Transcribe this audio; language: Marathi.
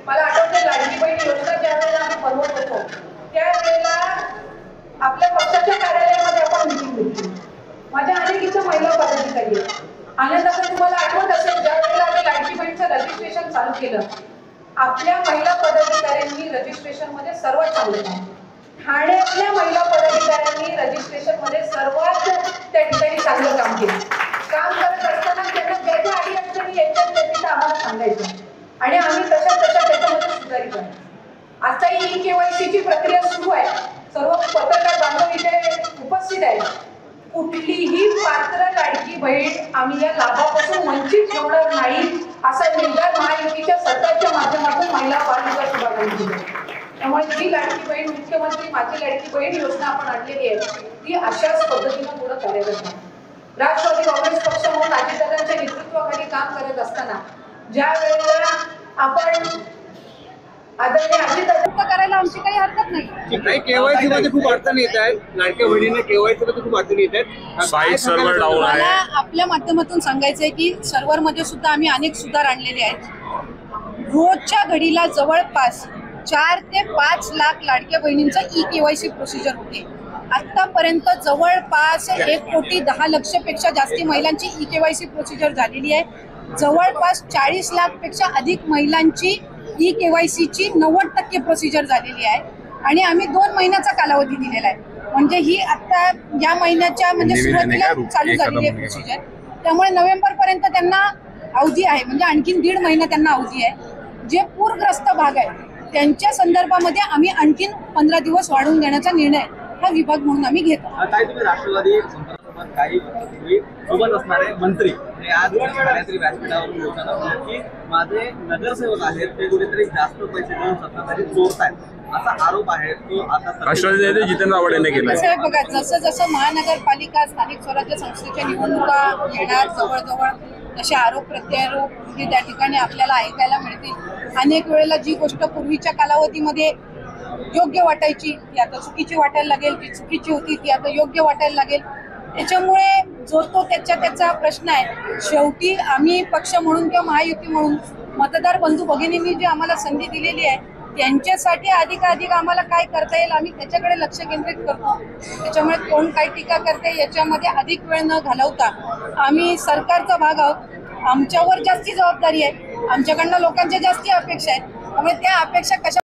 मला आठवते लाडकी बहीण योजना ज्या वेळेला आम्ही बनवत होतो त्यावेळेला आपल्या पक्षाच्या कार्यालयामध्ये आपण मीटिंग घेतली. माझ्या अनेक इथं महिला पदाधिकारी आहेत. आनंदाचं तुम्हाला आठवत असेल ज्या वेळेला आम्ही लाडकी बहीणचं रजिस्ट्रेशन चालू केलं, आपल्या महिला पदाधिकाऱ्यांनी रजिस्ट्रेशन मध्ये सर्वात चांगलं काम, ठाण्यातल्या महिला पदाधिकाऱ्यांनी रजिस्ट्रेशन मध्ये सर्वात त्या ठिकाणी चांगलं काम केलं. काम करत असताना त्यांना ज्याच्या अडी अडचणी याच्यात आम्हाला सांगायचं आणि आम्ही तशा त्याच्यामध्ये सुधारित आहे. आता ही केवायसीची प्रक्रिया सुरू आहे. सर्व पत्रकार बांधव इथे उपस्थित आहेत. कुठलीही पात्र लाडकी बहीण आम्ही या लाभापासून वंचित ठेवणार नाही असा निर्धार महायुतीच्या सरकारच्या माध्यमातून महिला बाल विकास विभागाने दिला. त्यामुळे जी लाडकी बहीण मुख्यमंत्री माझी लाडकी बहीण योजना आपण आणलेली आहे ती अशाच पद्धतीनं पुढे कार्यरत आहे. राष्ट्रवादी काँग्रेस पक्ष म्हणून अजितदादांच्या नेतृत्वाखाली काम करत असताना ज्या वेळेला आपण आदरणीय अजितदादा करायला आमची काही हरकत नाही. केवायसी मध्ये खूप अडचणी येत आहेत. लाडक्या बहिणींना केवायसी मध्ये खूप अडचणी येत आहेत. साईट सर्व्हर डाऊन आहे. मला आपल्या माध्यमातून सांगायचंय की सर्व्हर मध्ये सुद्धा आम्ही अनेक सुधार आणलेले आहेत. रोजच्या घडीला जवळपास 4 ते 5 लाख लाडक्या बहिणींचा केवायसी प्रोसिजर होते. आतापर्यंत जवळपास 1,10,00,000 पेक्षा जास्ती महिलांची केवायसी प्रोसिजर झालेली आहे. जवळपास 40 लाख पेक्षा अधिक महिलांची केवायसीची 90% प्रोसिजर झालेली आहे आणि आम्ही 2 महिन्याचा कालावधी दिलेला आहे. म्हणजे ही आता या महिन्याच्या म्हणजे सुरुवातीला चालू झालेली आहे प्रोसिजर. त्यामुळे नोव्हेंबर पर्यंत त्यांना अवधी आहे, म्हणजे आणखीन 1.5 महिना त्यांना अवधी आहे. जे पूरग्रस्त भाग आहे त्यांच्या संदर्भामध्ये आम्ही आणखीन 15 दिवस वाढवून देण्याचा निर्णय हा विभाग म्हणून आम्ही घेतो. तुम्ही राष्ट्रवादी काही सोबत असणारे मंत्री आज ठाण्यातील व्यासपीठावर बोलताना की माझे नगरसेवक आहेत ते कुठेतरी जास्त पैसे देऊन सत्ताधारी चोरतायत असा आरोप आहे. तो आता राष्ट्रवादी जितेंद्र आव्हाड यांनी केला. कसं आहे बघा, जसं जसं महानगरपालिका स्थानिक स्वराज्य संस्थेच्या निवडणुका येणार जवळजवळ तसे आरोप प्रत्यारोप म्हणजे त्या ठिकाणी आपल्याला ऐकायला मिळतील. अनेक वेळेला जी गोष्ट पूर्वीच्या कालावधीमध्ये योग्य वाटायची ती आता चुकीची वाटायला लागेल, जी चुकीची होती ती आता योग्य वाटायला लागेल. त्याच्यामुळे जो तो त्याचा प्रश्न आहे. शेवटी आम्ही पक्ष म्हणून किंवा महायुती म्हणून मतदार बंधू भगिनींनी जी आम्हाला संधी दिलेली आहे त्यांच्यासाठी अधिकाधिक आम्हाला काय करता येईल आम्ही त्याच्याकडे लक्ष केंद्रित करतो. त्याच्यामुळे कोण काय टीका करते याच्यामध्ये अधिक वेळ न घालवता आम्ही सरकारचा भाग आहोत. आमच्यावर जास्ती जबाबदारी आहे. आमच्याकडनं लोकांच्या जास्ती अपेक्षा आहेत. त्यामुळे त्या अपेक्षा कशा